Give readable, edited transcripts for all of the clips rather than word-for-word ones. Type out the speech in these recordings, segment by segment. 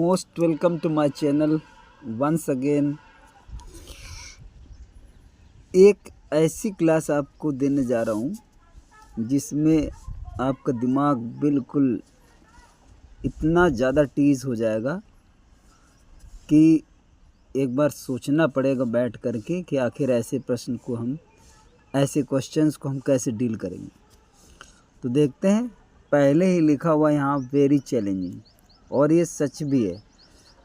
most welcome to my channel once again। एक ऐसी class आपको देने जा रहा हूँ जिसमें आपका दिमाग बिल्कुल इतना ज़्यादा टीज हो जाएगा कि एक बार सोचना पड़ेगा बैठ करके कि आखिर ऐसे प्रश्न को हम ऐसे क्वेश्चंस को हम कैसे डील करेंगे। तो देखते हैं, पहले ही लिखा हुआ यहाँ वेरी चैलेंजिंग, और ये सच भी है।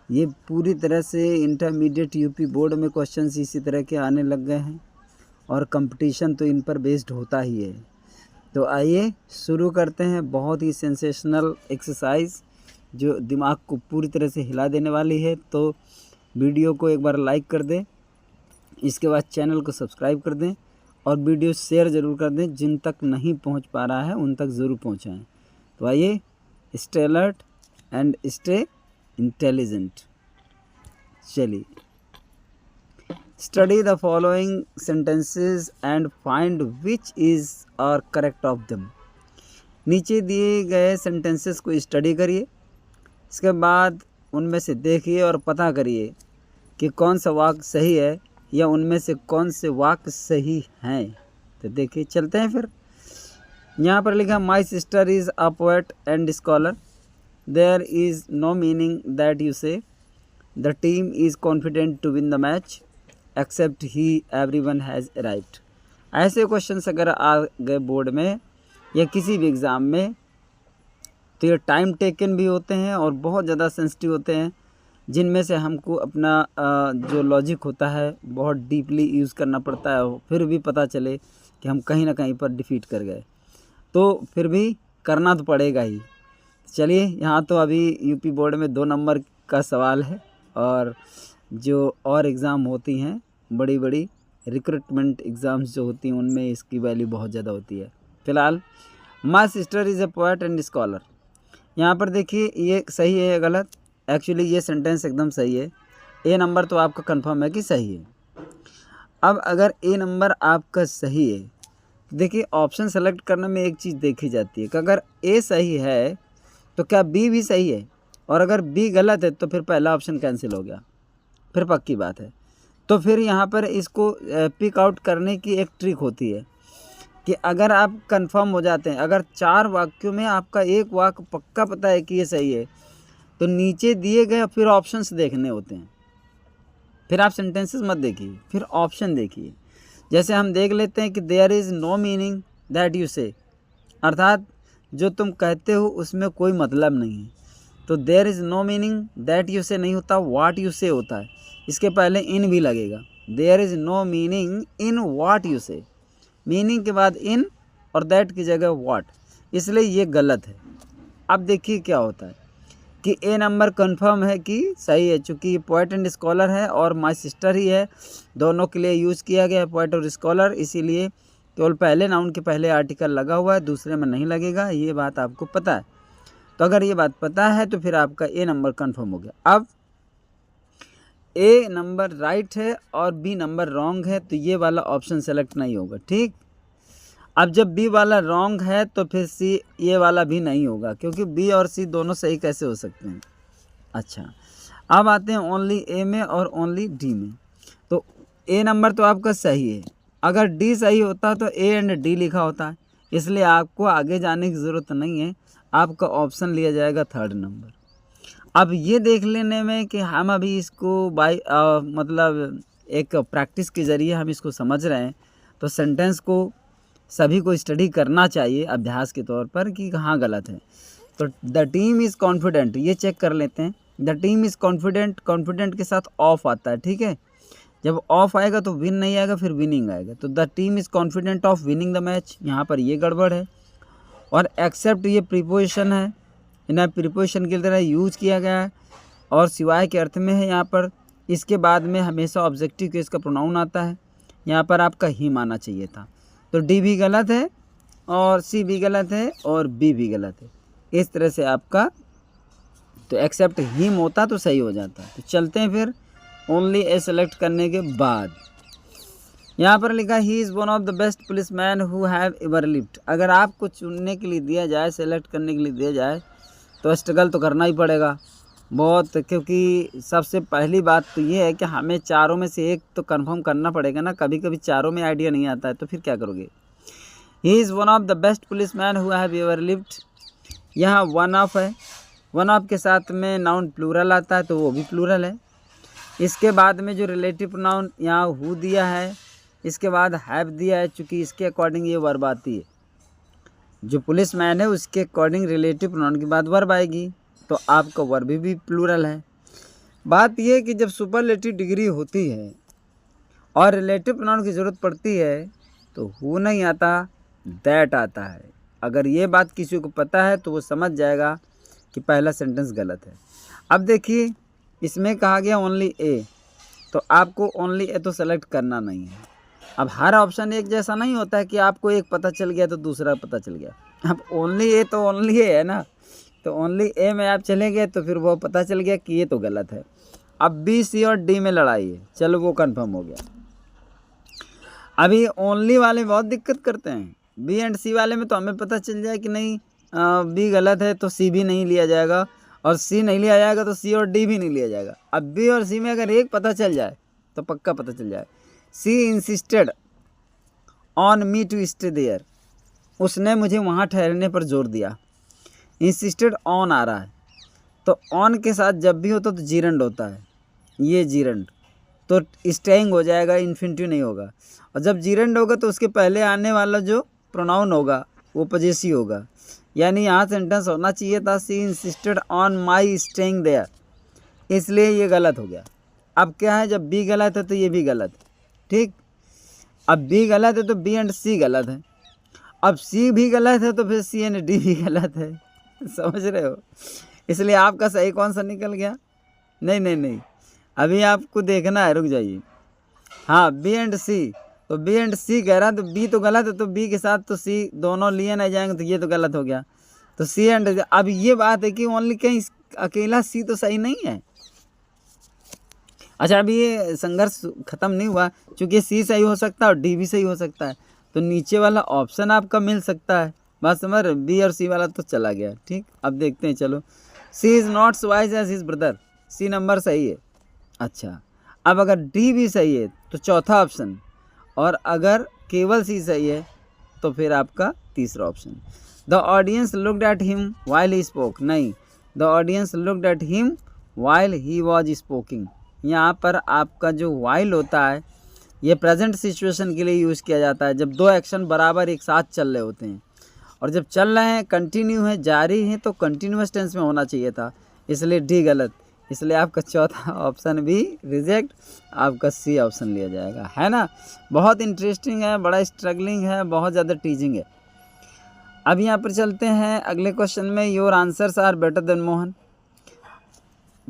ये पूरी तरह से इंटरमीडिएट यूपी बोर्ड में क्वेश्चंस इसी तरह के आने लग गए हैं और कंपटीशन तो इन पर बेस्ड होता ही है। तो आइए शुरू करते हैं। बहुत ही सेंसेशनल एक्सरसाइज जो दिमाग को पूरी तरह से हिला देने वाली है। तो वीडियो को एक बार लाइक कर दें, इसके बाद चैनल को सब्सक्राइब कर दें और वीडियो शेयर ज़रूर कर दें। जिन तक नहीं पहुंच पा रहा है उन तक ज़रूर पहुंचाएं। तो आइए, stay alert and stay intelligent. चलिए, study the following sentences and find which is are correct of them. नीचे दिए गए सेंटेंसेस को स्टडी करिए, इसके बाद उनमें से देखिए और पता करिए कि कौन सा वाक्य सही है या उनमें से कौन से वाक्य सही हैं। तो देखिए, चलते हैं फिर। यहाँ पर लिखा my sister is a poet and scholar. There is no meaning that you say the team is confident to win the match except he everyone has arrived. ऐसे क्वेश्चंस अगर आ गए बोर्ड में या किसी भी एग्ज़ाम में तो ये टाइम टेकन भी होते हैं और बहुत ज़्यादा सेंसिटिव होते हैं, जिनमें से हमको अपना जो लॉजिक होता है बहुत डीपली यूज़ करना पड़ता है। फिर भी पता चले कि हम कहीं ना कहीं पर डिफीट कर गए तो फिर भी करना तो पड़ेगा ही। चलिए, यहाँ तो अभी यूपी बोर्ड में 2 नंबर का सवाल है और जो और एग्ज़ाम होती हैं बड़ी बड़ी रिक्रूटमेंट एग्ज़ाम्स जो होती हैं उनमें इसकी वैल्यू बहुत ज़्यादा होती है। फ़िलहाल माई sister is a poet and scholar, यहाँ पर देखिए ये सही है या गलत। एक्चुअली ये सेंटेंस एकदम सही है। ए नंबर तो आपका कंफर्म है कि सही है। अब अगर ए नंबर आपका सही है, देखिए ऑप्शन सेलेक्ट करने में एक चीज़ देखी जाती है कि अगर ए सही है तो क्या बी भी सही है, और अगर बी गलत है तो फिर पहला ऑप्शन कैंसिल हो गया, फिर पक्की बात है। तो फिर यहाँ पर इसको पिक आउट करने की एक ट्रिक होती है कि अगर आप कंफर्म हो जाते हैं, अगर 4 वाक्यों में आपका एक वाक्य पक्का पता है कि ये सही है, तो नीचे दिए गए फिर ऑप्शंस देखने होते हैं। फिर आप सेंटेंसेस मत देखिए, फिर ऑप्शन देखिए। जैसे हम देख लेते हैं कि there is no meaning that you say, अर्थात जो तुम कहते हो उसमें कोई मतलब नहीं है। तो there is no meaning that you say नहीं होता, व्हाट यू से होता है। इसके पहले इन भी लगेगा। There is no meaning in what you say, meaning के बाद इन और दैट की जगह व्हाट, इसलिए ये गलत है। अब देखिए क्या होता है कि ए नंबर कंफर्म है कि सही है, चूँकि ये पोएट एंड स्कॉलर है और माय सिस्टर ही है, दोनों के लिए यूज़ किया गया है पोएट और स्कॉलर, इसीलिए केवल पहले नाउन के पहले आर्टिकल लगा हुआ है, दूसरे में नहीं लगेगा। ये बात आपको पता है। तो अगर ये बात पता है तो फिर आपका ए नंबर कंफर्म हो गया। अब ए नंबर राइट है और बी नंबर रॉन्ग है, तो ये वाला ऑप्शन सेलेक्ट नहीं होगा, ठीक। अब जब बी वाला रॉन्ग है तो फिर सी, ये वाला भी नहीं होगा, क्योंकि बी और सी दोनों सही कैसे हो सकते हैं। अच्छा, अब आते हैं ओनली ए में और ओनली डी में। तो ए नंबर तो आपका सही है, अगर डी सही होता तो ए एंड डी लिखा होता है, इसलिए आपको आगे जाने की ज़रूरत नहीं है, आपका ऑप्शन लिया जाएगा 3rd नंबर। अब ये देख लेने में कि हम अभी इसको मतलब एक प्रैक्टिस के ज़रिए हम इसको समझ रहे हैं, तो सेंटेंस को सभी को स्टडी करना चाहिए अभ्यास के तौर पर कि कहाँ गलत है। तो द टीम इज़ कॉन्फिडेंट, ये चेक कर लेते हैं। The team is confident, confident के साथ ऑफ आता है, ठीक है। जब ऑफ आएगा तो विन नहीं आएगा, फिर विनिंग आएगा। तो the team is confident of winning the match, यहाँ पर ये गड़बड़ है। और एक्सेप्ट ये प्रीपोजिशन है, इन्हें प्रीपोजिशन की तरह यूज किया गया है और सिवाय के अर्थ में है यहाँ पर। इसके बाद में हमेशा ऑब्जेक्टिव केस का प्रोनाउन आता है, यहाँ पर आपका हिम आना चाहिए था। तो डी भी गलत है और सी भी गलत है और बी भी गलत है। इस तरह से आपका तो एक्सेप्ट हिम होता तो सही हो जाता। तो चलते हैं फिर ओनली ए सेलेक्ट करने के बाद। यहाँ पर लिखा he is one of the best policeman who have ever lived. अगर आपको चुनने के लिए दिया जाए, सेलेक्ट करने के लिए दिया जाए, तो स्ट्रगल तो करना ही पड़ेगा। बहुत, क्योंकि सबसे पहली बात तो ये है कि हमें चारों में से एक तो कंफर्म करना पड़ेगा ना। कभी कभी चारों में आइडिया नहीं आता है तो फिर क्या करोगे। He is one of the best police man who have ever lived. यहाँ वन ऑफ है, वन ऑफ के साथ में नाउन प्लूरल आता है तो वो भी प्लूरल है। इसके बाद में जो रिलेटिव प्रोनाउन यहाँ हु दिया है, इसके बाद हैव दिया है, चूँकि इसके अकॉर्डिंग ये वर्ब आती है। जो पुलिस मैन है उसके अकॉर्डिंग रिलेटिव प्रोनाउन के बाद वर्ब आएगी, तो आपका वर्ब भी प्लूरल है। बात यह है कि जब सुपरलेटिव डिग्री होती है और रिलेटिव प्रोनाउन की ज़रूरत पड़ती है तो हु नहीं आता, दैट आता है। अगर ये बात किसी को पता है तो वो समझ जाएगा कि पहला सेंटेंस गलत है। अब देखिए, इसमें कहा गया ओनली ए, तो आपको ओनली ए तो सेलेक्ट करना नहीं है। अब हर ऑप्शन एक जैसा नहीं होता है कि आपको एक पता चल गया तो दूसरा पता चल गया। अब ओनली ए तो ओनली ए है ना, तो ओनली ए में आप चले गए तो फिर वो पता चल गया कि ये तो गलत है। अब बी, सी और डी में लड़ाई है, चलो वो कंफर्म हो गया। अभी ओनली वाले बहुत दिक्कत करते हैं। बी एंड सी वाले में तो हमें पता चल जाए कि नहीं बी गलत है तो सी भी नहीं लिया जाएगा, और सी नहीं लिया जाएगा तो सी और डी भी नहीं लिया जाएगा। अब बी और सी में अगर एक पता चल जाए तो पक्का पता चल जाए। She insisted on me to stay there, उसने मुझे वहाँ ठहरने पर जोर दिया। इंसिस्टेड ऑन आ रहा है, तो ऑन के साथ जब भी होता तो जीरंड होता है, ये जीरंड तो स्टेइंग हो जाएगा, इन्फिनिटिव नहीं होगा। और जब जीरंड होगा तो उसके पहले आने वाला जो प्रोनाउन होगा वो पजेसिव होगा। यानी यहाँ सेंटेंस होना चाहिए था she insisted on my staying there, इसलिए ये गलत हो गया। अब क्या है, जब बी गलत है तो ये भी गलत है, ठीक। अब बी गलत है तो बी एंड सी गलत है, अब सी भी गलत है तो फिर सी एंड डी भी गलत है। समझ रहे हो, इसलिए आपका सही कौन सा निकल गया। नहीं नहीं नहीं, अभी आपको देखना है, रुक जाइए। हाँ, बी एंड सी, तो बी एंड सी कह रहा है तो बी तो गलत है, तो बी के साथ तो सी दोनों लिए नहीं जाएंगे तो ये तो गलत हो गया। तो सी एंड, अब ये बात है कि ओनली कहीं अकेला सी तो सही नहीं है। अच्छा, अभी ये संघर्ष खत्म नहीं हुआ, क्योंकि सी सही हो सकता है और डी भी सही हो सकता है, तो नीचे वाला ऑप्शन आपका मिल सकता है। बात समझ, बी और सी वाला तो चला गया, ठीक। अब देखते हैं, चलो। She is not so wise as his brother, C number सही है। अच्छा, अब अगर डी भी सही है तो चौथा ऑप्शन, और अगर केवल सी सही है तो फिर आपका तीसरा option. The audience looked at him while he spoke, नहीं, the audience looked at him while he was speaking. यहाँ पर आपका जो वाइल होता है ये प्रेजेंट सिचुएशन के लिए यूज़ किया जाता है, जब दो एक्शन बराबर एक साथ चल रहे होते हैं, और जब चल रहे हैं, कंटिन्यू है, जारी है, तो कंटिन्यूअस टेंस में होना चाहिए था, इसलिए डी गलत। इसलिए आपका चौथा ऑप्शन भी रिजेक्ट, आपका सी ऑप्शन लिया जाएगा, है ना। बहुत इंटरेस्टिंग है, बड़ा स्ट्रगलिंग है, बहुत ज़्यादा टीचिंग है। अब यहाँ पर चलते हैं अगले क्वेश्चन में। Your answers are better than Mohan,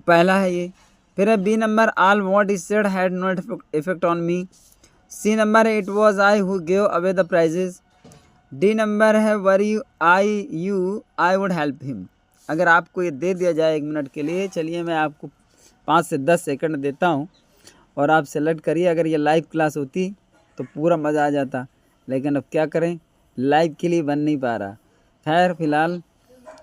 पहला है ये। फिर है B number, all what is said had no effect on me. C number है, it was I who gave away the prizes. D number है, were you I would help him. अगर आपको ये दे दिया जाए 1 मिनट के लिए, चलिए मैं आपको 5 से 10 सेकंड देता हूँ और आप सेलेक्ट करिए। अगर ये लाइव क्लास होती तो पूरा मज़ा आ जाता, लेकिन अब क्या करें, लाइव के लिए बन नहीं पा रहा। खैर, फिलहाल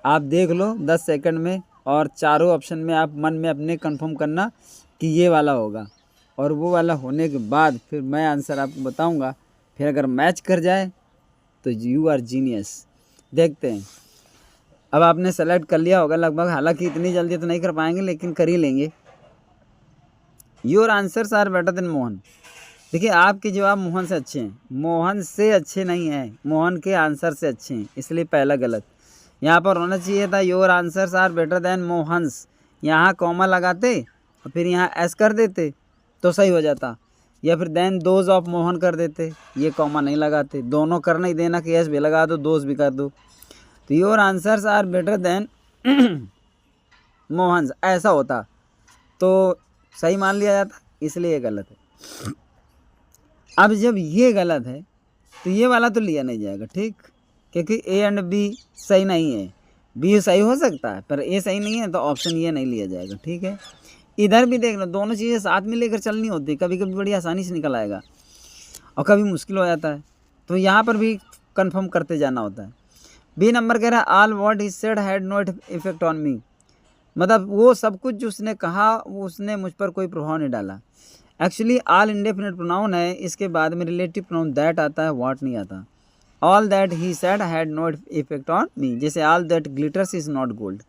आप देख लो 10 सेकंड में, और चारों ऑप्शन में आप मन में अपने कंफर्म करना कि ये वाला होगा, और वो वाला होने के बाद फिर मैं आंसर आपको बताऊंगा। फिर अगर मैच कर जाए तो यू आर जीनियस। देखते हैं, अब आपने सेलेक्ट कर लिया होगा लगभग, हालांकि इतनी जल्दी तो नहीं कर पाएंगे लेकिन कर ही लेंगे। Your answers are better than Mohan. देखिए, आपके जवाब मोहन से अच्छे हैं, मोहन से अच्छे नहीं हैं, मोहन के आंसर से अच्छे हैं, इसलिए पहला गलत। यहाँ पर होना चाहिए था your answers are better than Mohan's, यहाँ कॉमा लगाते और फिर यहाँ एस कर देते तो सही हो जाता, या फिर देन दोज ऑफ मोहन कर देते, ये कॉमा नहीं लगाते, दोनों कर नहीं देना कि एस भी लगा दो, दोज भी कर दो। तो your answers are better than Mohan's ऐसा होता तो सही मान लिया जाता, इसलिए ये गलत है। अब जब ये गलत है तो ये वाला तो लिया नहीं जाएगा, ठीक, क्योंकि ए एंड बी सही नहीं है। बी सही हो सकता है पर ए सही नहीं है, तो ऑप्शन ये नहीं लिया जाएगा, ठीक है। इधर भी देख लो, दोनों चीज़ें साथ में लेकर चलनी होती है, कभी कभी बड़ी आसानी से निकल आएगा और कभी मुश्किल हो जाता है, तो यहाँ पर भी कंफर्म करते जाना होता है। बी नंबर कह रहा है all what he said had no effect on me, मतलब वो सब कुछ जो उसने कहा वो उसने मुझ पर कोई प्रभाव नहीं डाला। एक्चुअली ऑल इंडेफिनिट प्रोनाउन है, इसके बाद में रिलेटिव प्रोनाउन दैट आता है, व्हाट नहीं आता। All that he said had no effect on me, जैसे all that glitters is not gold.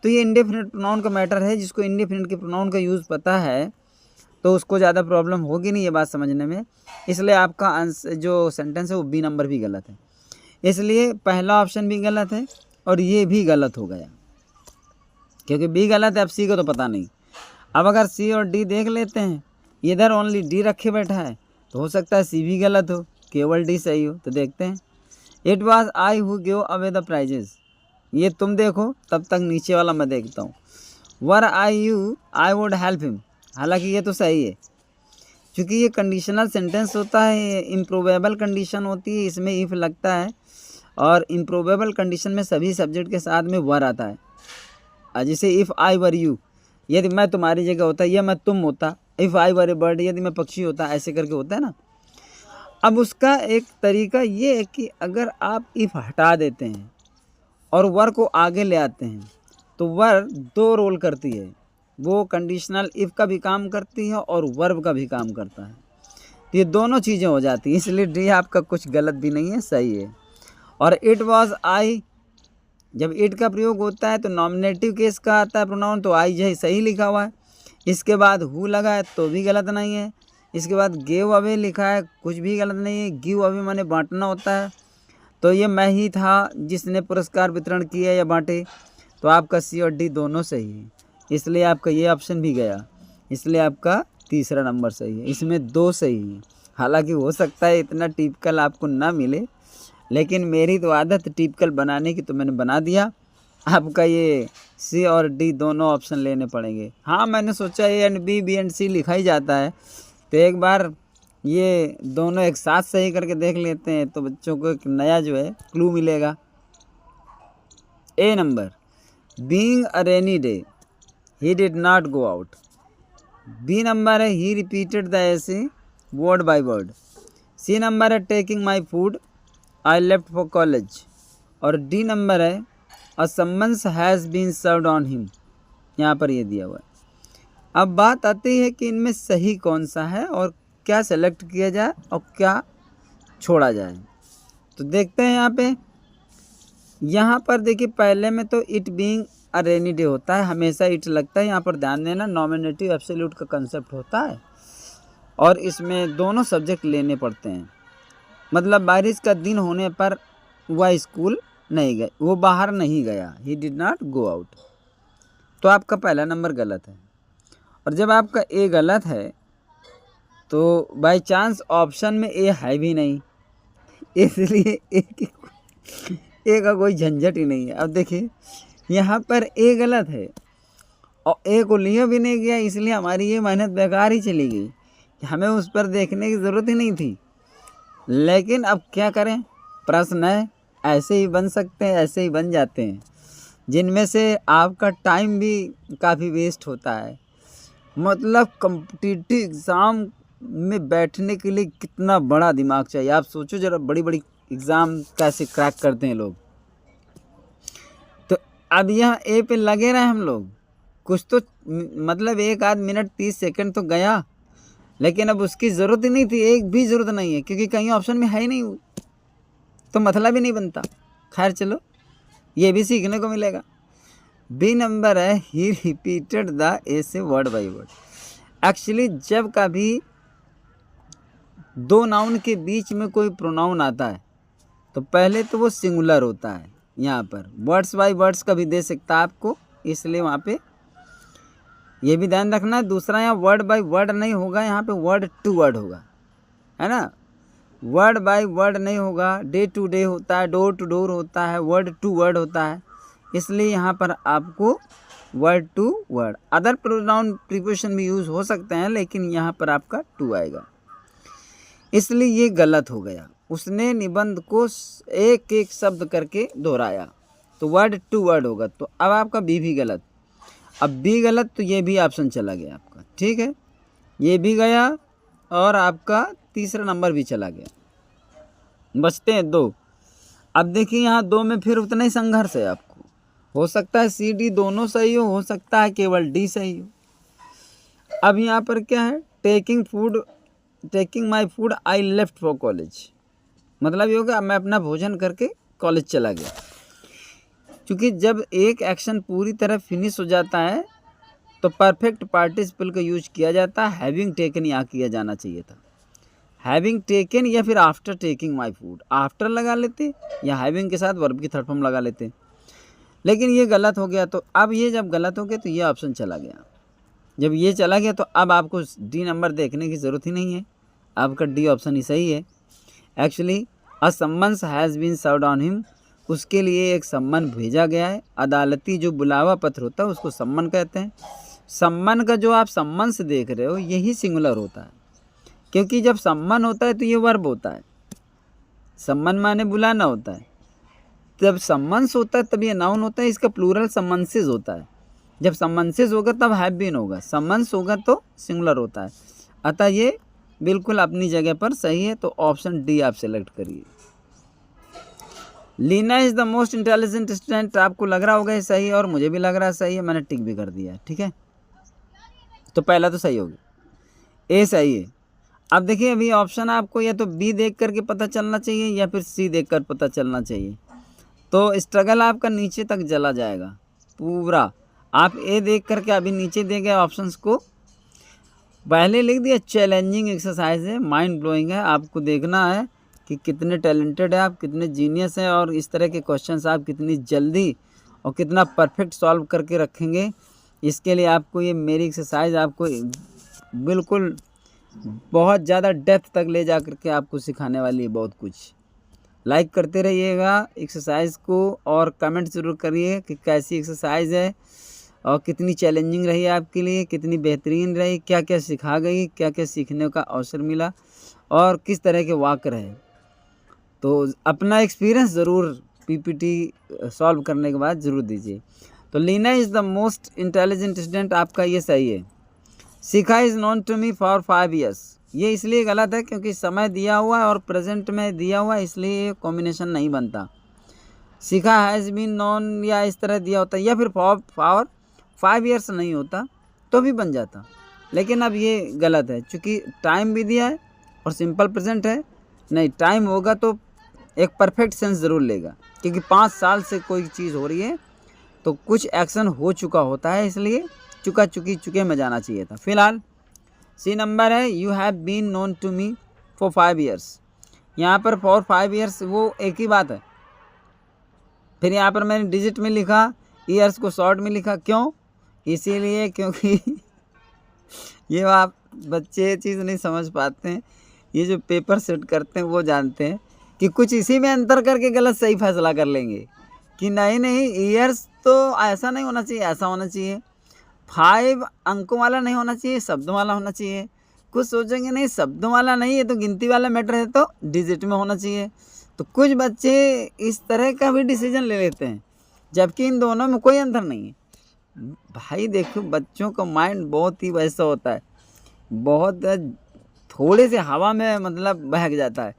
तो ये इंडेफिनिट प्रोनाउन का मैटर है, जिसको इंडेफिनिट के प्रोनाउन का यूज़ पता है तो उसको ज़्यादा प्रॉब्लम होगी नहीं ये बात समझने में। इसलिए आपका आंसर जो सेंटेंस है वो बी नंबर भी गलत है। इसलिए पहला ऑप्शन भी गलत है और ये भी गलत हो गया, क्योंकि बी गलत है, अब सी को तो पता नहीं। अब अगर सी और डी देख लेते हैं, इधर ओनली डी रखे बैठा है तो हो सकता है सी भी गलत हो, केवल डी सही हो। तो देखते हैं। It was I who give away the prizes, ये तुम देखो, तब तक नीचे वाला मैं देखता हूँ। Were I you I would help him, हालांकि ये तो सही है, क्योंकि ये कंडीशनल सेंटेंस होता है, इम्प्रोबेबल कंडीशन होती है, इसमें इफ़ लगता है। और इम्प्रोबेबल कंडीशन में सभी सब्जेक्ट के साथ में वर आता है। जैसे इफ़ आई वर यू, यदि मैं तुम्हारी जगह होता, या मैं तुम होता। If I were A bird, यदि मैं पक्षी होता, ऐसे करके होता है ना। अब उसका एक तरीका ये है कि अगर आप इफ़ हटा देते हैं और वर को आगे ले आते हैं तो वर दो रोल करती है, वो कंडीशनल इफ़ का भी काम करती है और वर्ब का भी काम करता है। ये दोनों चीज़ें हो जाती हैं, इसलिए डी आपका कुछ गलत भी नहीं है, सही है। और इट वाज आई, जब इट का प्रयोग होता है तो नॉमिनेटिव केस का आता है प्रोनाउन, तो आई जो सही लिखा हुआ है। इसके बाद हु लगा है तो भी गलत नहीं है। इसके बाद गेव अवे लिखा है, कुछ भी गलत नहीं है। गिव अवे माने बांटना होता है, तो ये मैं ही था जिसने पुरस्कार वितरण किया या बांटे। तो आपका सी और डी दोनों सही है, इसलिए आपका ये ऑप्शन भी गया, इसलिए आपका तीसरा नंबर सही है। इसमें दो सही है, हालांकि हो सकता है इतना टिपिकल आपको ना मिले, लेकिन मेरी तो आदत टिपिकल बनाने की, तो मैंने बना दिया। आपका ये सी और डी दोनों ऑप्शन लेने पड़ेंगे। हाँ, मैंने सोचा A and B, B and C लिखा ही जाता है, तो एक बार ये दोनों एक साथ सही करके देख लेते हैं तो बच्चों को एक नया जो है क्लू मिलेगा। A number, being a rainy day he did not go out. B number है he repeated the essay word by word. C number है taking my food I left for college. और डी नंबर है a summons has been served on him, यहाँ पर ये दिया हुआ है। अब बात आती है कि इनमें सही कौन सा है और क्या सेलेक्ट किया जाए और क्या छोड़ा जाए। तो देखते हैं यहाँ पर देखिए, पहले में तो it being a rainy day होता है, हमेशा इट लगता है। यहाँ पर ध्यान देना, नॉमिनेटिव एब्सोल्यूट का कंसेप्ट होता है और इसमें दोनों सब्जेक्ट लेने पड़ते हैं। मतलब बारिश का दिन होने पर वह स्कूल नहीं गए, वो बाहर नहीं गया, ही डिड नॉट गो आउट। तो आपका पहला नंबर गलत है। और जब आपका ए गलत है तो बाय चांस ऑप्शन में ए है भी नहीं, इसलिए ए का कोई झंझट ही नहीं है। अब देखिए, यहाँ पर ए गलत है और ए को लिया भी नहीं गया, इसलिए हमारी ये मेहनत बेकार ही चली गई, हमें उस पर देखने की ज़रूरत ही नहीं थी। लेकिन अब क्या करें, प्रश्न है, ऐसे ही बन सकते हैं, ऐसे ही बन जाते हैं, जिनमें से आपका टाइम भी काफ़ी वेस्ट होता है। मतलब कॉम्पिटिटिव एग्ज़ाम में बैठने के लिए कितना बड़ा दिमाग चाहिए, आप सोचो ज़रा, बड़ी बड़ी एग्ज़ाम कैसे क्रैक करते हैं लोग। तो अब यहाँ ए पे लगे रहे हम लोग, कुछ तो मतलब 1 आध मिनट 30 सेकंड तो गया, लेकिन अब उसकी ज़रूरत ही नहीं थी, एक भी ज़रूरत नहीं है, क्योंकि कहीं ऑप्शन में है ही नहीं, तो मतलब ही नहीं बनता। खैर चलो, ये भी सीखने को मिलेगा। बी नंबर है he repeated the essay word by word. Actually जब कभी दो नाउन के बीच में कोई प्रोनाउन आता है तो पहले तो वो सिंगुलर होता है, यहाँ पर वर्ड्स बाय वर्ड्स का भी दे सकता है आपको, इसलिए वहाँ पे ये भी ध्यान रखना है। दूसरा, यहाँ वर्ड बाय वर्ड नहीं होगा, यहाँ पे वर्ड टू वर्ड होगा, है ना। वर्ड बाय वर्ड नहीं होगा, डे टू डे होता है, डोर टू डोर होता है, वर्ड टू वर्ड होता है, इसलिए यहाँ पर आपको word to word. Other pronoun preposition भी यूज़ हो सकते हैं, लेकिन यहाँ पर आपका टू आएगा, इसलिए ये गलत हो गया। उसने निबंध को एक एक शब्द करके दोहराया, तो वर्ड टू वर्ड होगा। तो अब आपका बी भी गलत। अब बी गलत तो ये भी ऑप्शन चला गया आपका, ठीक है, ये भी गया और आपका तीसरा नंबर भी चला गया। बचते हैं 2। अब देखिए, यहाँ 2 में फिर उतना ही संघर्ष है आपको। हो सकता है सी डी दोनों सही हो सकता है केवल डी सही हो। अब यहाँ पर क्या है, taking my food I left for college, मतलब ये होगा मैं अपना भोजन करके कॉलेज चला गया। क्योंकि जब एक एक्शन पूरी तरह फिनिश हो जाता है तो परफेक्ट पार्टिसिपल का यूज किया जाता है, हैविंग टेकन यहाँ किया जाना चाहिए था, हैविंग टेकन या फिर after taking my food, after लगा लेते या हैविंग के साथ वर्ब की थर्ड फॉर्म लगा लेते, लेकिन ये गलत हो गया। तो अब ये जब गलत हो गया तो ये ऑप्शन चला गया। जब ये चला गया तो अब आपको डी नंबर देखने की ज़रूरत ही नहीं है, आपका डी ऑप्शन ही सही है। Actually a summons has been served on him, उसके लिए एक सम्मन भेजा गया है। अदालती जो बुलावा पत्र होता है उसको सम्मन कहते हैं। सम्मन का जो आप सम्मन से देख रहे हो यही सिंगुलर होता है, क्योंकि जब सम्मन होता है तो ये वर्ब होता है, सम्मन माने बुलाना होता है। जब सम्मन्स होता है तब ये नाउन होता है, इसका प्लूरल सम्मन्सेस होता है। जब सम्मन्सेस होगा तब हैव बीन होगा, सम्मन्स होगा तो सिंगुलर होता है। अतः ये बिल्कुल अपनी जगह पर सही है, तो ऑप्शन डी आप सेलेक्ट करिए। Leena is the most intelligent student, आपको लग रहा होगा ये सही है और मुझे भी लग रहा है सही है, मैंने टिक भी कर दिया है, ठीक है। तो पहला तो सही होगा, ए सही है। अब देखिए अभी ऑप्शन आपको या तो बी देख करके पता चलना चाहिए या फिर सी देख कर पता चलना चाहिए। तो स्ट्रगल आपका नीचे तक चला जाएगा पूरा। आप ए देख करके अभी नीचे दे गए ऑप्शंस को, पहले लिख दिया चैलेंजिंग एक्सरसाइज है, माइंड ब्लोइंग है। आपको देखना है कि कितने टैलेंटेड है आप, कितने जीनियस हैं और इस तरह के क्वेश्चंस आप कितनी जल्दी और कितना परफेक्ट सॉल्व करके रखेंगे। इसके लिए आपको ये मेरी एक्सरसाइज आपको बिल्कुल बहुत ज़्यादा डेप्थ तक ले जा करके आपको सिखाने वाली है बहुत कुछ। लाइक करते रहिएगा एक्सरसाइज को और कमेंट ज़रूर करिए कि कैसी एक्सरसाइज है और कितनी चैलेंजिंग रही आपके लिए, कितनी बेहतरीन रही, क्या क्या सिखा गई, क्या क्या सीखने का अवसर मिला और किस तरह के वाक्य रहे। तो अपना एक्सपीरियंस ज़रूर पीपीटी सॉल्व करने के बाद ज़रूर दीजिए। तो Leena is the most intelligent student, आपका ये सही है। Shikha is known to me for 5 years, ये इसलिए गलत है क्योंकि समय दिया हुआ है और प्रेजेंट में दिया हुआ है, इसलिए कॉम्बिनेशन नहीं बनता। शिखा हैज़ बीन नोन या इस तरह दिया होता या फिर फॉर 5 years नहीं होता तो भी बन जाता, लेकिन अब ये गलत है क्योंकि टाइम भी दिया है और सिंपल प्रेजेंट है। नहीं, टाइम होगा तो एक परफेक्ट सेंस ज़रूर लेगा, क्योंकि 5 साल से कोई चीज़ हो रही है तो कुछ एक्शन हो चुका होता है, इसलिए चुके में जाना चाहिए था। फिलहाल सी नंबर है you have been known to me for 5 years, यहाँ पर फॉर 5 years वो एक ही बात है। फिर यहाँ पर मैंने डिजिट में लिखा, ईयर्स को शॉर्ट में लिखा, क्यों? इसीलिए क्योंकि ये आप बच्चे ये चीज़ नहीं समझ पाते हैं, ये जो पेपर सेट करते हैं वो जानते हैं कि कुछ इसी में अंतर करके गलत सही फैसला कर लेंगे कि नहीं ईयर्स तो ऐसा नहीं होना चाहिए, ऐसा होना चाहिए, 5 अंकों वाला नहीं होना चाहिए, शब्दों वाला होना चाहिए। कुछ सोचेंगे नहीं शब्दों वाला नहीं है तो गिनती वाला मैटर है तो डिजिट में होना चाहिए। तो कुछ बच्चे इस तरह का भी डिसीजन ले लेते हैं, जबकि इन दोनों में कोई अंतर नहीं है। भाई देखो बच्चों का माइंड बहुत ही वैसा होता है, बहुत थोड़े से हवा में मतलब बहक जाता है,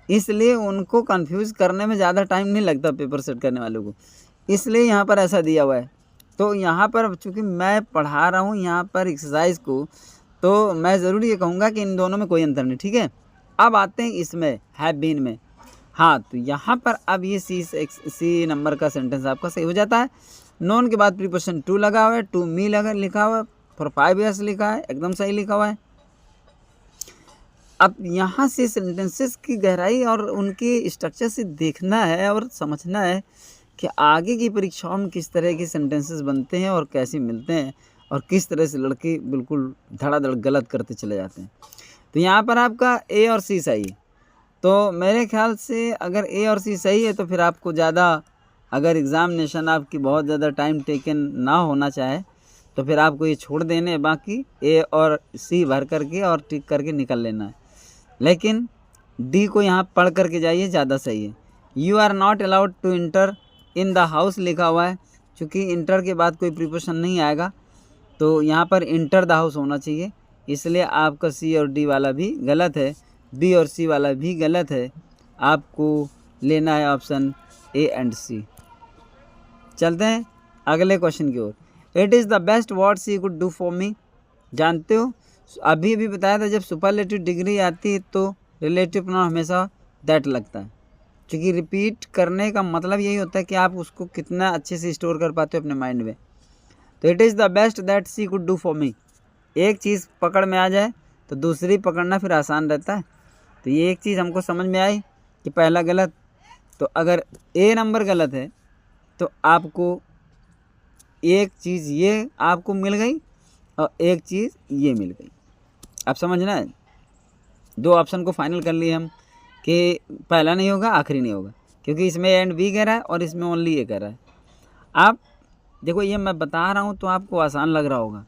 इसलिए उनको कंफ्यूज करने में ज़्यादा टाइम नहीं लगता पेपर सेट करने वालों को, इसलिए यहाँ पर ऐसा दिया हुआ है। तो यहाँ पर चूँकि मैं पढ़ा रहा हूँ यहाँ पर एक्सरसाइज को, तो मैं ज़रूर ये कहूँगा कि इन दोनों में कोई अंतर नहीं, ठीक है। अब आते हैं इसमें हैव बीन में। हाँ, तो यहाँ पर अब ये सी नंबर का सेंटेंस आपका सही हो जाता है। नोन के बाद प्रीपोजिशन टू लगा हुआ है, टू मी लिखा हुआ है, फॉर 5 years लिखा है, एकदम सही लिखा हुआ है। अब यहाँ से सेंटेंसेस की गहराई और उनके स्ट्रक्चर से देखना है और समझना है कि आगे की परीक्षाओं में किस तरह के सेंटेंसेस बनते हैं और कैसे मिलते हैं और किस तरह से लड़के बिल्कुल धड़ाधड़ गलत करते चले जाते हैं। तो यहाँ पर आपका ए और सी सही है। तो मेरे ख्याल से अगर ए और सी सही है तो फिर आपको ज़्यादा, अगर एग्ज़ामिनेशन आपकी बहुत ज़्यादा टाइम टेकन ना होना चाहे तो फिर आपको ये छोड़ देने हैं, बाकी ए और सी भर करके और टिक करके निकल लेना है। लेकिन डी को यहाँ पढ़ करके जाइए, ज़्यादा सही है। You are not allowed to enter in the house लिखा हुआ है, क्योंकि इंटर के बाद कोई प्रीपोजिशन नहीं आएगा तो यहाँ पर इंटर द हाउस होना चाहिए, इसलिए आपका सी और डी वाला भी गलत है, बी और सी वाला भी गलत है। आपको लेना है ऑप्शन ए एंड सी। चलते हैं अगले क्वेश्चन की ओर। It is the best what she could do for me. जानते हो अभी भी बताया था, जब सुपरलेटिव डिग्री आती है तो रिलेटिव प्रोनाउन हमेशा दैट लगता है, क्योंकि रिपीट करने का मतलब यही होता है कि आप उसको कितना अच्छे से स्टोर कर पाते हो अपने माइंड में। तो it is the best that she could do for मी, एक चीज़ पकड़ में आ जाए तो दूसरी पकड़ना फिर आसान रहता है। तो ये एक चीज़ हमको समझ में आई कि पहला गलत, तो अगर ए नंबर गलत है तो आपको एक चीज़ ये आपको मिल गई और एक चीज़ ये मिल गई। अब समझना है, दो ऑप्शन को फाइनल कर लिए हम कि पहला नहीं होगा आखिरी नहीं होगा, क्योंकि इसमें एंड बी कह रहा है और इसमें ओनली ए कह रहा है। आप देखो ये मैं बता रहा हूँ तो आपको आसान लग रहा होगा,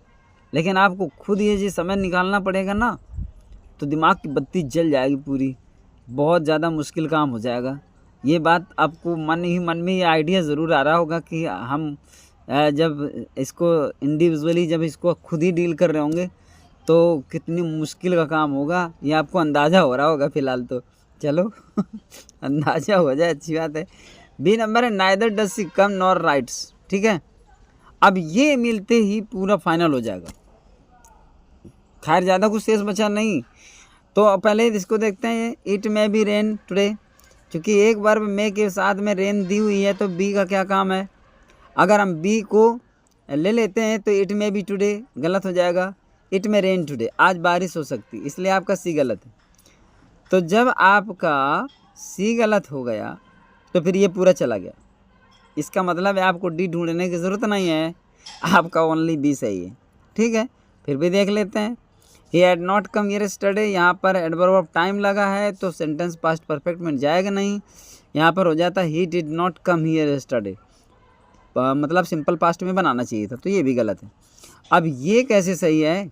लेकिन आपको खुद ये जी समय निकालना पड़ेगा ना, तो दिमाग की बत्ती जल जाएगी पूरी, बहुत ज़्यादा मुश्किल काम हो जाएगा। ये बात आपको मन ही मन में ये आइडिया ज़रूर आ रहा होगा कि हम जब इसको इंडिविजुअली जब इसको खुद ही डील कर रहे होंगे तो कितनी मुश्किल का काम होगा, ये आपको अंदाज़ा हो रहा होगा फ़िलहाल तो। चलो अंदाज़ा हो जाए अच्छी बात है। बी नंबर है neither does she come nor rights, ठीक है। अब ये मिलते ही पूरा फाइनल हो जाएगा, खैर ज़्यादा कुछ शेष बचा नहीं। तो पहले इसको देखते हैं, it may be rain today, क्योंकि एक वर्ब मे के साथ में रेन दी हुई है तो बी का क्या काम है। अगर हम बी को ले लेते हैं तो इट मे बी टुडे गलत हो जाएगा, इट मे रेन टुडे, आज बारिश हो सकती, इसलिए आपका सी गलत है। तो जब आपका सी गलत हो गया तो फिर ये पूरा चला गया, इसका मतलब है आपको डी ढूंढने की ज़रूरत नहीं है, आपका ओनली बी सही है, ठीक है। फिर भी देख लेते हैं, he had not come here yesterday, यहाँ पर एडवर्ब ऑफ टाइम लगा है तो सेंटेंस पास्ट परफेक्ट में जाएगा नहीं, यहाँ पर हो जाता ही did not come here yesterday, मतलब सिंपल पास्ट में बनाना चाहिए था, तो ये भी गलत है। अब ये कैसे सही है,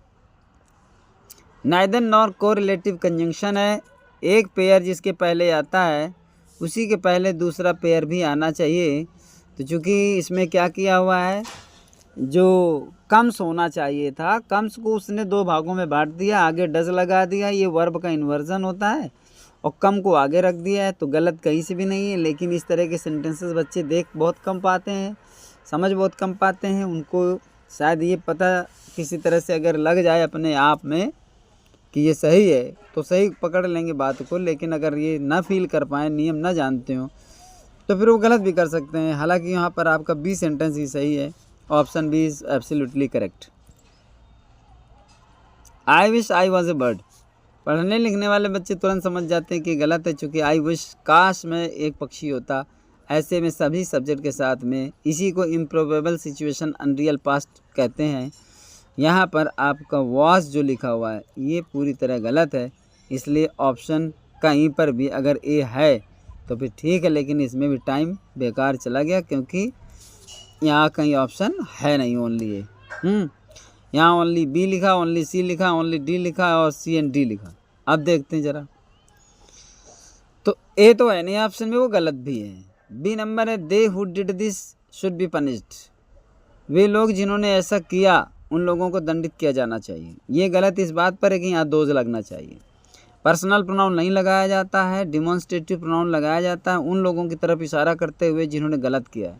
नाइदर नॉर को रिलेटिव कंजंक्शन है, एक पेयर जिसके पहले आता है उसी के पहले दूसरा पेयर भी आना चाहिए। तो चूँकि इसमें क्या किया हुआ है, जो कम्स होना चाहिए था, कम्स को उसने दो भागों में बांट दिया, आगे डज लगा दिया, ये वर्ब का इन्वर्जन होता है, और कम को आगे रख दिया है, तो गलत कहीं से भी नहीं है। लेकिन इस तरह के सेंटेंसेस बच्चे देख बहुत कम पाते हैं, समझ बहुत कम पाते हैं, उनको शायद ये पता किसी तरह से अगर लग जाए अपने आप में कि ये सही है तो सही पकड़ लेंगे बात को, लेकिन अगर ये ना फील कर पाएँ, नियम ना जानते हो, तो फिर वो गलत भी कर सकते हैं। हालांकि यहाँ पर आपका बी सेंटेंस ही सही है, option B is absolutely correct. I wish I was a bird, पढ़ने लिखने वाले बच्चे तुरंत समझ जाते हैं कि गलत है, चूँकि आई विश काश में एक पक्षी होता, ऐसे में सभी सब्जेक्ट के साथ में, इसी को इम्प्रोबेबल सिचुएशन अनरियल पास्ट कहते हैं। यहाँ पर आपका वॉज जो लिखा हुआ है ये पूरी तरह गलत है, इसलिए ऑप्शन कहीं पर भी अगर ए है तो फिर ठीक है, लेकिन इसमें भी टाइम बेकार चला गया, क्योंकि यहाँ कहीं ऑप्शन है नहीं, ओनली ए। यहाँ ओनली बी लिखा, ओनली सी लिखा, ओनली डी लिखा और सी एंड डी लिखा। अब देखते हैं ज़रा, तो ए तो है नहीं ऑप्शन में, वो गलत भी है। बी नंबर है they who did this should be punished, वे लोग जिन्होंने ऐसा किया उन लोगों को दंडित किया जाना चाहिए। ये गलत इस बात पर है कि यहाँ दोज लगना चाहिए। पर्सनल प्रोनाउन नहीं लगाया जाता है, डिमॉन्स्ट्रेटिव प्रोनाउन लगाया जाता है उन लोगों की तरफ इशारा करते हुए जिन्होंने गलत किया है।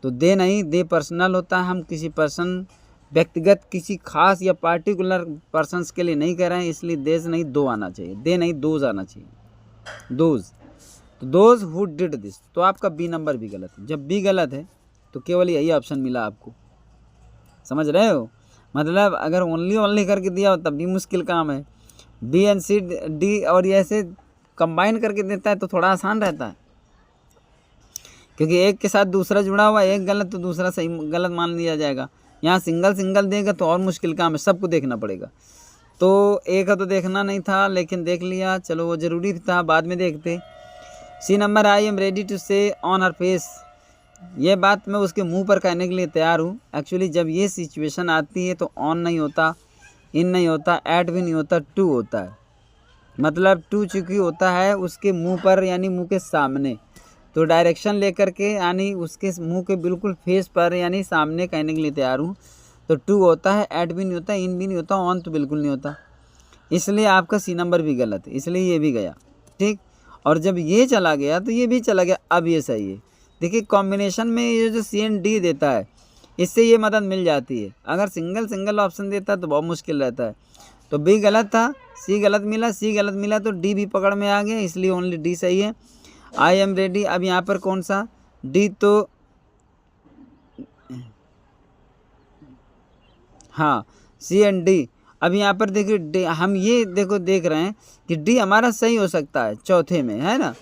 तो दे नहीं, दे पर्सनल होता है, हम किसी पर्सन व्यक्तिगत किसी खास या पार्टिकुलर पर्सन्स के लिए नहीं कह रहे हैं, इसलिए देज नहीं दो आना चाहिए, दे नहीं दोज आना चाहिए, दोज। तो दोज हु डिड दिस, तो आपका बी नंबर भी गलत है। जब बी गलत है तो केवल यही ऑप्शन मिला आपको, समझ रहे हो। मतलब अगर ओनली करके दिया हो तब भी मुश्किल काम है, बी एंड सी डी और ये ऐसे कंबाइन करके देता है तो थोड़ा आसान रहता है, क्योंकि एक के साथ दूसरा जुड़ा हुआ है, एक गलत तो दूसरा सही गलत मान लिया जाएगा। यहाँ सिंगल देगा तो और मुश्किल काम है, सबको देखना पड़ेगा। तो एक का तो देखना नहीं था लेकिन देख लिया, चलो वो ज़रूरी था, बाद में देखते। C number I am ready to say on her face, ये बात मैं उसके मुंह पर कहने के लिए तैयार हूँ। एक्चुअली जब ये सिचुएशन आती है तो ऑन नहीं होता, इन नहीं होता, ऐट भी नहीं होता, टू होता है। मतलब टू चूँकि होता है उसके मुंह पर यानी मुंह के सामने, तो डायरेक्शन लेकर के यानी उसके मुंह के बिल्कुल फेस पर यानी सामने कहने के लिए तैयार हूँ, तो टू होता है, ऐट भी नहीं होता, इन भी नहीं होता, ऑन तो बिल्कुल नहीं होता, इसलिए आपका सी नंबर भी गलत है, इसलिए ये भी गया, ठीक। और जब ये चला गया तो ये भी चला गया, अब ये सही है। देखिए कॉम्बिनेशन में ये जो सी एंड डी देता है इससे ये मदद मिल जाती है। अगर सिंगल सिंगल ऑप्शन देता तो बहुत मुश्किल रहता है। तो बी गलत था, सी गलत मिला, सी गलत मिला, तो डी भी पकड़ में आ गया, इसलिए ओनली डी सही है। आई एम रेडी, अब यहाँ पर कौन सा डी, तो हाँ सी एंड डी। अब यहाँ पर देखिए डी, हम ये देखो देख रहे हैं कि डी हमारा सही हो सकता है चौथे में, है ना,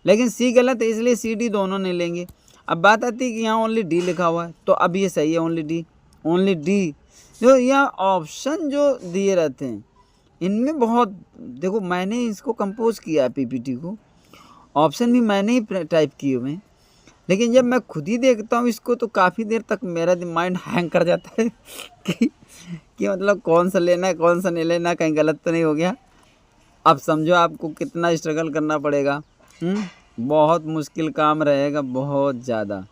लेकिन सी गलत है, इसलिए सी डी दोनों नहीं लेंगे। अब बात आती है कि यहाँ ओनली डी लिखा हुआ है, तो अब ये सही है ओनली डी। ओनली डी जो यहाँ ऑप्शन जो दिए रहते हैं इनमें बहुत, देखो मैंने इसको कंपोज किया है पीपीटी को, ऑप्शन भी मैंने ही टाइप किए हुए हैं, लेकिन जब मैं खुद ही देखता हूँ इसको तो काफ़ी देर तक मेरा माइंड हैंग कर जाता है कि मतलब कौन सा लेना है कौन सा नहीं लेना, कहीं गलत तो नहीं हो गया। अब समझो आपको कितना स्ट्रगल करना पड़ेगा, बहुत मुश्किल काम रहेगा, बहुत ज़्यादा।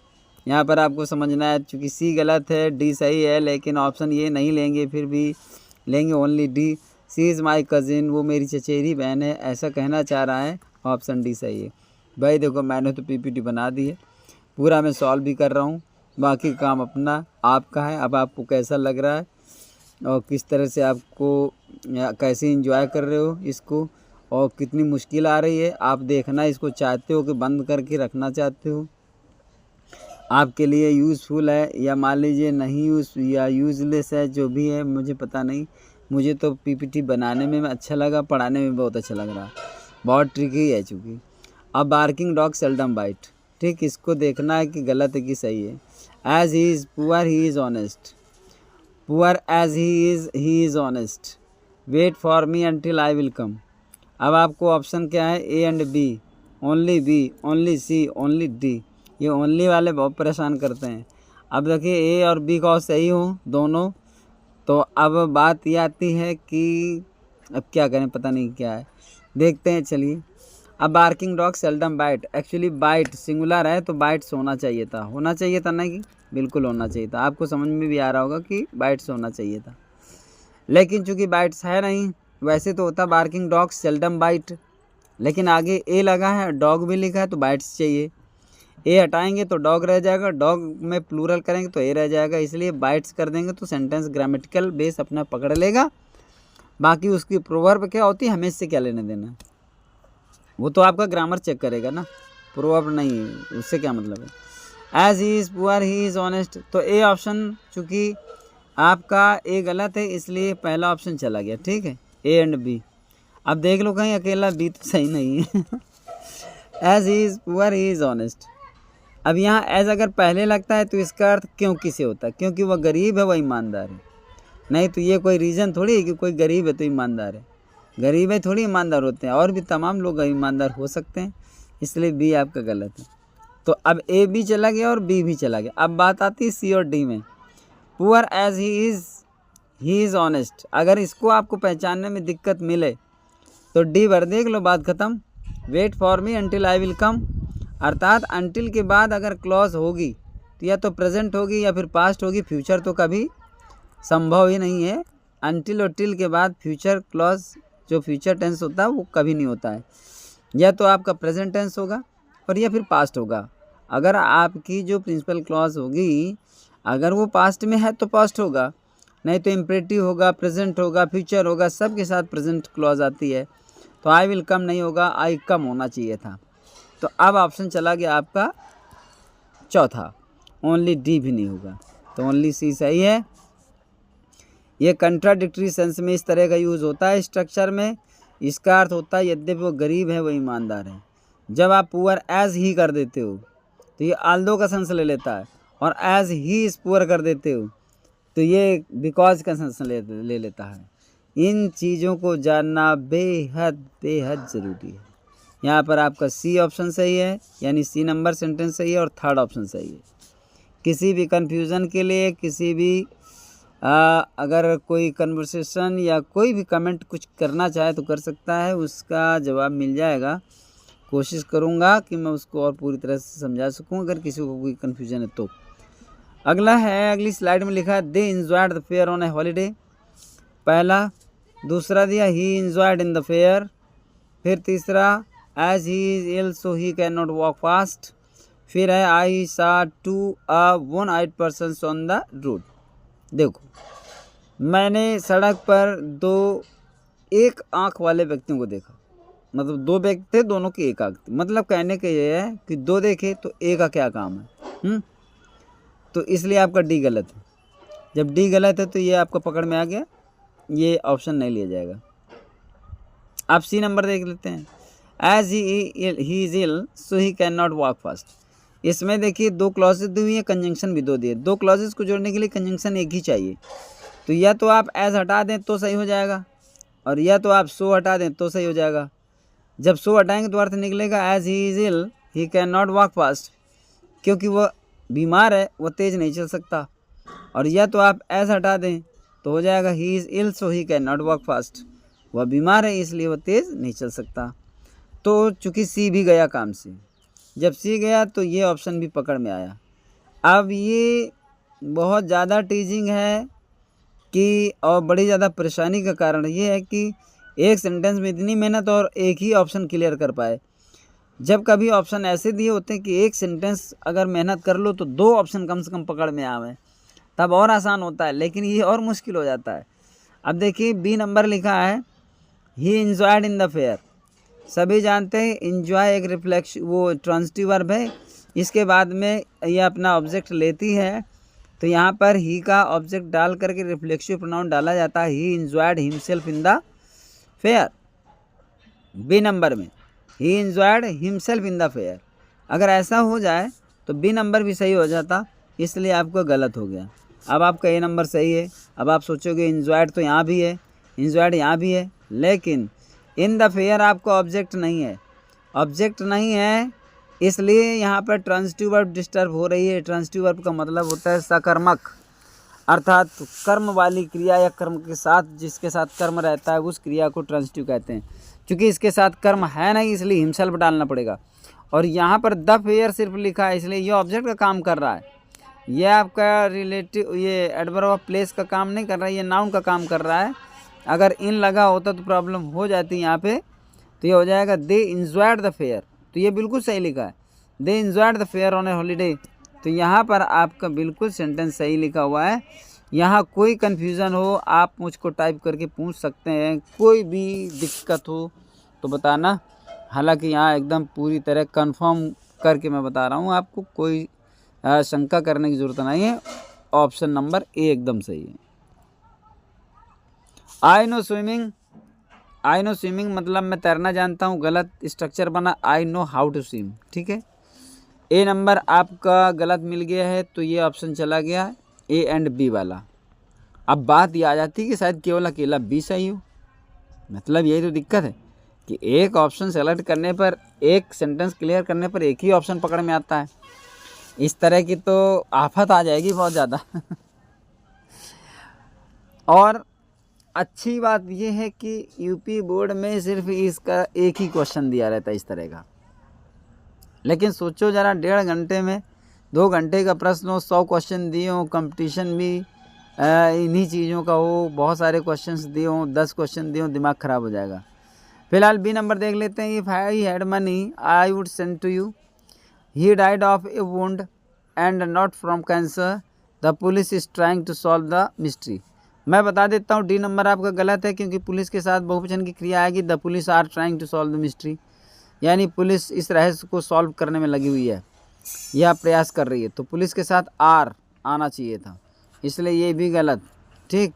यहाँ पर आपको समझना है चूँकि सी गलत है, डी सही है, लेकिन ऑप्शन ये नहीं लेंगे, फिर भी लेंगे only D. C is my cousin, वो मेरी चचेरी बहन है, ऐसा कहना चाह रहा है, ऑप्शन डी सही है। भाई देखो मैंने तो पीपीटी बना दी है, पूरा मैं सॉल्व भी कर रहा हूँ, बाकी काम अपना आपका है। अब आपको कैसा लग रहा है और किस तरह से आपको कैसे एंजॉय कर रहे हो इसको, और कितनी मुश्किल आ रही है, आप देखना इसको चाहते हो कि बंद करके रखना चाहते हो, आपके लिए यूज़फुल है या मान लीजिए नहीं या यूज़लेस है, जो भी है मुझे पता नहीं। मुझे तो पीपीटी बनाने में अच्छा लगा, पढ़ाने में बहुत अच्छा लग रहा, बहुत ट्रिकी है चूँकि। अब बार्किंग डॉग सेल्डम बाइट, ठीक, इसको देखना है कि गलत है कि सही है। As he is poor he is honest, poor as he is honest, wait for me until I will come. अब आपको ऑप्शन क्या है, A and B, only C, only D. ये ओनली वाले बहुत परेशान करते हैं। अब देखिए ए और बी का सही हो दोनों, तो अब बात ये आती है कि अब क्या करें, पता नहीं क्या है, देखते हैं चलिए। अब barking dog seldom bite, actually bite singular है तो बाइट्स होना चाहिए था, ना कि बिल्कुल होना चाहिए था। आपको समझ में भी आ रहा होगा कि बाइट्स होना चाहिए था, लेकिन चूंकि बाइट्स है नहीं, वैसे तो होता बार्किंग डॉग सेल्डम बाइट, लेकिन आगे ए लगा है, डॉग भी लिखा है, तो बाइट्स चाहिए। ए हटाएंगे तो डॉग रह जाएगा, डॉग में प्लूरल करेंगे तो ए रह जाएगा, इसलिए बाइट्स कर देंगे तो सेंटेंस ग्रामेटिकल बेस अपना पकड़ लेगा। बाकी उसकी प्रोवर्ब क्या होती है, हमें इससे क्या लेना देना, वो तो आपका ग्रामर चेक करेगा ना, प्रोवर्ब नहीं, उससे क्या मतलब है। As he is poor he is honest, तो ए ऑप्शन चूँकि आपका ए गलत है, इसलिए पहला ऑप्शन चला गया, ठीक है, ए एंड बी। अब देख लो कहीं अकेला बी तो सही नहीं है as he is poor he is honest. अब यहाँ एज अगर पहले लगता है तो इसका अर्थ क्योंकि से होता है, क्योंकि वह गरीब है, वह ईमानदार है, नहीं तो ये कोई रीज़न थोड़ी है कि कोई गरीब है तो ईमानदार है, गरीब है थोड़ी ईमानदार होते हैं, और भी तमाम लोग ईमानदार हो सकते हैं, इसलिए बी आपका गलत है। तो अब ए भी चला गया और बी भी चला गया। अब बात आती है सी और डी में, poor as he is honest. अगर इसको आपको पहचानने में दिक्कत मिले तो डी भर देख लो, बात ख़त्म। Wait for me until I will come, अर्थात अंटिल के बाद अगर क्लॉज होगी तो या तो प्रेजेंट होगी या फिर पास्ट होगी, फ्यूचर तो कभी संभव ही नहीं है। अंटिल और टिल के बाद फ्यूचर क्लॉज जो फ्यूचर टेंस होता है वो कभी नहीं होता है, या तो आपका प्रेजेंट टेंस होगा और या फिर पास्ट होगा। अगर आपकी जो प्रिंसिपल क्लॉज होगी अगर वो पास्ट में है तो पास्ट होगा, नहीं तो इम्परेटिव होगा, प्रेजेंट होगा, फ्यूचर होगा, सब के साथ प्रेजेंट क्लॉज आती है। तो आई विल कम नहीं होगा, आई कम होना चाहिए था। तो अब ऑप्शन चला गया आपका चौथा, ओनली डी भी नहीं होगा, तो ओनली सी सही है। ये कंट्राडिक्टरी सेंस में इस तरह का यूज़ होता है स्ट्रक्चर में। इसका अर्थ होता है यद्यपि वो गरीब है वो ईमानदार है। जब आप पुअर एज ही कर देते हो तो ये आल्दो का सेंस ले लेता है, और एज ही इज पुअर कर देते हो तो ये बिकॉज का सेंस ले लेता है। इन चीज़ों को जानना बेहद बेहद ज़रूरी है। यहाँ पर आपका सी ऑप्शन सही है, यानी सी नंबर सेंटेंस सही है, और थर्ड ऑप्शन सही है। किसी भी कन्फ्यूज़न के लिए, किसी भी अगर कोई कन्वर्सेशन या कोई भी कमेंट कुछ करना चाहे तो कर सकता है, उसका जवाब मिल जाएगा। कोशिश करूँगा कि मैं उसको और पूरी तरह से समझा सकूँ अगर किसी को कोई कन्फ्यूज़न है तो। अगला है, अगली स्लाइड में लिखा है they enjoyed the fair on a holiday, पहला। दूसरा दिया he enjoyed in the fair, फिर तीसरा as he is ill so he can not walk fast, फिर है I saw to a one eyed person on the road. देखो, मैंने सड़क पर दो एक आँख वाले व्यक्तियों को देखा। मतलब दो व्यक्ति थे, दोनों की एक आँख थी। मतलब कहने का ये है कि दो देखे तो एक का क्या काम है। तो इसलिए आपका डी गलत है। जब डी गलत है तो ये आपको पकड़ में आ गया, ये ऑप्शन नहीं लिया जाएगा। आप सी नंबर देख लेते हैं। As he is ill so he can not walk fast. इसमें देखिए दो क्लॉजेज दी हुई है, कंजंक्शन भी दो दिए। दो क्लॉजेज को जोड़ने के लिए कंजंक्शन एक ही चाहिए। तो या तो आप एज हटा दें तो सही हो जाएगा, और या तो आप सो हटा दें तो सही हो जाएगा। जब सो हटाएंगे तो अर्थ निकलेगा as he is ill he can not walk fast, क्योंकि वह बीमार है, वह तेज़ नहीं चल सकता। और या तो आप एज हटा दें तो हो जाएगा he is ill so he can not walk fast, वह बीमार है इसलिए वह तेज़ नहीं चल सकता। तो चूँकि सी भी गया काम से, जब सी गया तो ये ऑप्शन भी पकड़ में आया। अब ये बहुत ज़्यादा टीजिंग है कि, और बड़ी ज़्यादा परेशानी का कारण ये है कि एक सेंटेंस में इतनी मेहनत और एक ही ऑप्शन क्लियर कर पाए। जब कभी ऑप्शन ऐसे दिए होते हैं कि एक सेंटेंस अगर मेहनत कर लो तो दो ऑप्शन कम से कम पकड़ में आवे, तब और आसान होता है, लेकिन ये और मुश्किल हो जाता है। अब देखिए बी नंबर लिखा है he enjoyed in the fair. सभी जानते हैं इंजॉय एक रिफ्लेक्स वो ट्रांजिटिव वर्ब है। इसके बाद में ये अपना ऑब्जेक्ट लेती है, तो यहाँ पर ही का ऑब्जेक्ट डाल करके रिफ्लेक्सिव प्रोनाउन डाला जाता है। He enjoyed himself in the fair. B number में he enjoyed himself in the fair. अगर ऐसा हो जाए तो बी नंबर भी सही हो जाता, इसलिए आपको गलत हो गया। अब आपका ए नंबर सही है। अब आप सोचोगे इंजॉयड तो यहाँ भी है, इंजॉयड यहाँ भी है, लेकिन इन द फेयर आपका ऑब्जेक्ट नहीं है। ऑब्जेक्ट नहीं है इसलिए यहाँ पर ट्रांजिटिव वर्ब डिस्टर्ब हो रही है। ट्रांजिटिव वर्ब का मतलब होता है सकर्मक, अर्थात कर्म वाली क्रिया या कर्म के साथ जिसके साथ कर्म रहता है उस क्रिया को ट्रांजिटिव कहते हैं। क्योंकि इसके साथ कर्म है नहीं इसलिए हिमसेल्फ डालना पड़ेगा। और यहाँ पर द फेयर सिर्फ लिखा है इसलिए ये ऑब्जेक्ट का काम कर रहा है। ये आपका रिलेटिव ये एडवर्ब ऑफ प्लेस का काम नहीं कर रहा है, ये नाउन का काम कर रहा है। अगर इन लगा होता तो प्रॉब्लम हो जाती यहाँ पे। तो ये हो जाएगा दे इंजॉयड द फेयर। तो ये बिल्कुल सही लिखा है, they enjoyed the fair on a holiday. तो यहाँ पर आपका बिल्कुल सेंटेंस सही लिखा हुआ है। यहाँ कोई कन्फ्यूज़न हो आप मुझको टाइप करके पूछ सकते हैं, कोई भी दिक्कत हो तो बताना। हालांकि यहाँ एकदम पूरी तरह कंफर्म करके मैं बता रहा हूँ आपको, कोई शंका करने की ज़रूरत नहीं है। ऑप्शन नंबर ए एकदम सही है। I know swimming. I know swimming मतलब मैं तैरना जानता हूँ, गलत स्ट्रक्चर बना I know how to swim. ठीक है, ए नंबर आपका गलत मिल गया है, तो ये ऑप्शन चला गया ए एंड बी वाला। अब बात ये आ जाती है कि शायद केवल अकेला बी सही हो। मतलब यही तो दिक्कत है कि एक ऑप्शन सेलेक्ट करने पर, एक सेंटेंस क्लियर करने पर एक ही ऑप्शन पकड़ में आता है। इस तरह की तो आफत आ जाएगी बहुत ज़्यादा। और अच्छी बात यह है कि यूपी बोर्ड में सिर्फ इसका एक ही क्वेश्चन दिया रहता है इस तरह का। लेकिन सोचो ज़रा, 1.5 घंटे में 2 घंटे का प्रश्न हो, 100 क्वेश्चन दिए हों, कंपटीशन भी इन्हीं चीज़ों का हो, बहुत सारे क्वेश्चंस दिए हों, 10 क्वेश्चन दिए हों, दिमाग ख़राब हो जाएगा। फिलहाल बी नंबर देख लेते हैं। If I had money I would send to you. He died of a wound and not from cancer. The police is trying to solve the mystery. मैं बता देता हूँ डी नंबर आपका गलत है, क्योंकि पुलिस के साथ बहुवचन की क्रिया आएगी। The police are trying to solve the mystery, यानी पुलिस इस रहस्य को सॉल्व करने में लगी हुई है, यह प्रयास कर रही है। तो पुलिस के साथ आर आना चाहिए था, इसलिए ये भी गलत। ठीक,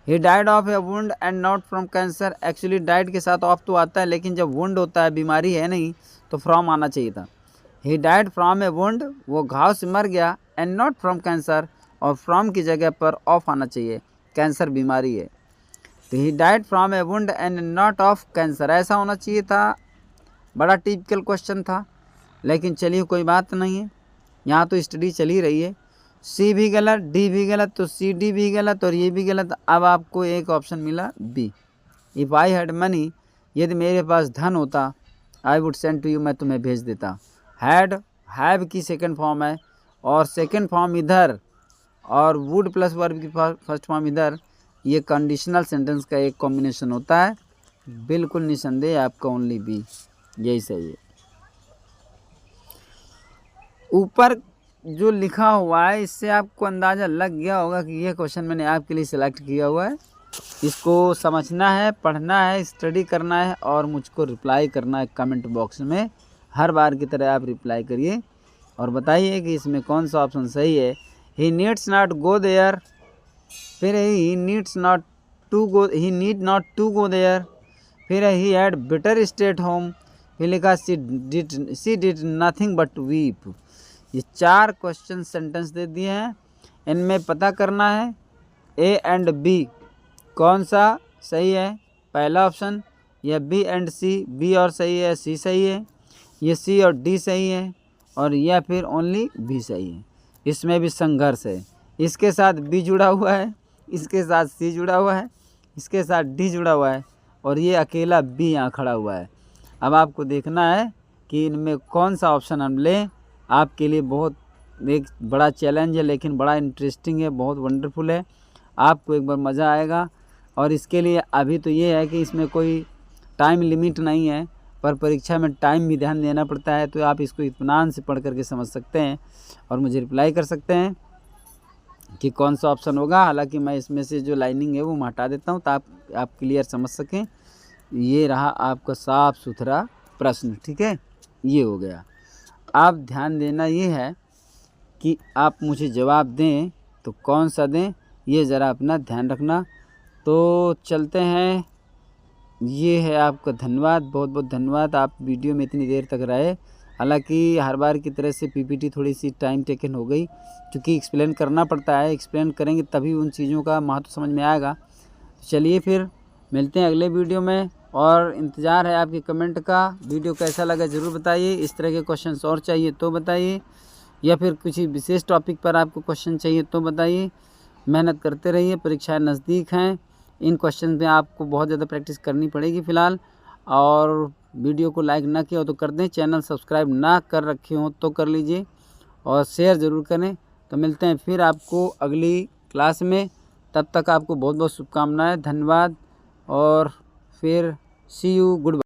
ही died of a wound and not from cancer. Actually died के साथ ऑफ तो आता है, लेकिन जब वुंड होता है, बीमारी है नहीं, तो फ्रॉम आना चाहिए था। He died from A wound, वो घाव से मर गया, एंड नॉट फ्रॉम कैंसर, और फ्रॉम की जगह पर ऑफ आना चाहिए, कैंसर बीमारी है। तो he died from A wound and not of cancer, ऐसा होना चाहिए था। बड़ा टिपिकल क्वेश्चन था, लेकिन चलिए कोई बात नहीं है, यहाँ तो स्टडी चल ही रही है। सी भी गलत, डी भी गलत, तो सी डी भी गलत और ये भी गलत। अब आपको एक ऑप्शन मिला B. If I had money, यदि मेरे पास धन होता, I would send to you, मैं तुम्हें भेज देता। हैड हैव की सेकंड फॉर्म है, और सेकंड फॉर्म इधर, और वुड प्लस वर्ब की फर्स्ट फॉर्म इधर, ये कंडीशनल सेंटेंस का एक कॉम्बिनेशन होता है। बिल्कुल निसंदेह आपका ओनली बी यही सही है। ऊपर जो लिखा हुआ है इससे आपको अंदाज़ा लग गया होगा कि ये क्वेश्चन मैंने आपके लिए सिलेक्ट किया हुआ है। इसको समझना है, पढ़ना है, स्टडी करना है और मुझको रिप्लाई करना है कमेंट बॉक्स में। हर बार की तरह आप रिप्लाई करिए और बताइए कि इसमें कौन सा ऑप्शन सही है। He needs not go there, फिर he need not to go there, फिर he had better stayed home, फिर लिखा she did nothing but weep. ये 4 क्वेश्चन सेंटेंस दे दिए हैं, इनमें पता करना है ए एंड बी कौन सा सही है, पहला ऑप्शन, या बी एंड सी, बी और सही है, सी सही है, ये सी और डी सही है, और या फिर ओनली बी सही है। इसमें भी संघर्ष है, इसके साथ बी जुड़ा हुआ है, इसके साथ सी जुड़ा हुआ है, इसके साथ डी जुड़ा हुआ है, और ये अकेला बी यहाँ खड़ा हुआ है। अब आपको देखना है कि इनमें कौन सा ऑप्शन हम लें। आपके लिए बहुत एक बड़ा चैलेंज है, लेकिन बड़ा इंटरेस्टिंग है, बहुत वंडरफुल है, आपको एक बार मज़ा आएगा। और इसके लिए अभी तो ये है कि इसमें कोई टाइम लिमिट नहीं है, पर परीक्षा में टाइम भी ध्यान देना पड़ता है। तो आप इसको इत्मीनान से पढ़ करके समझ सकते हैं और मुझे रिप्लाई कर सकते हैं कि कौन सा ऑप्शन होगा। हालांकि मैं इसमें से जो लाइनिंग है वो मैं हटा देता हूँ तो आप क्लियर समझ सकें। ये रहा आपका साफ़ सुथरा प्रश्न, ठीक है, ये हो गया। आप ध्यान देना ये है कि आप मुझे जवाब दें तो कौन सा दें, ये ज़रा अपना ध्यान रखना। तो चलते हैं, ये है आपका धन्यवाद, बहुत बहुत धन्यवाद आप वीडियो में इतनी देर तक रहे। हालांकि हर बार की तरह से पीपीटी थोड़ी सी टाइम टेकन हो गई, क्योंकि एक्सप्लेन करना पड़ता है, एक्सप्लेन करेंगे तभी उन चीज़ों का महत्व समझ में आएगा। चलिए फिर मिलते हैं अगले वीडियो में, और इंतज़ार है आपके कमेंट का। वीडियो कैसा लगा ज़रूर बताइए। इस तरह के क्वेश्चंस और चाहिए तो बताइए, या फिर किसी विशेष टॉपिक पर आपको क्वेश्चन चाहिए तो बताइए। मेहनत करते रहिए, परीक्षाएं नज़दीक हैं, इन क्वेश्चन में आपको बहुत ज़्यादा प्रैक्टिस करनी पड़ेगी फ़िलहाल। और वीडियो को लाइक ना किया हो तो कर दें, चैनल सब्सक्राइब ना कर रखे हो तो कर लीजिए, और शेयर ज़रूर करें। तो मिलते हैं फिर आपको अगली क्लास में, तब तक आपको बहुत बहुत शुभकामनाएं, धन्यवाद, और फिर सी यू, गुड बाय।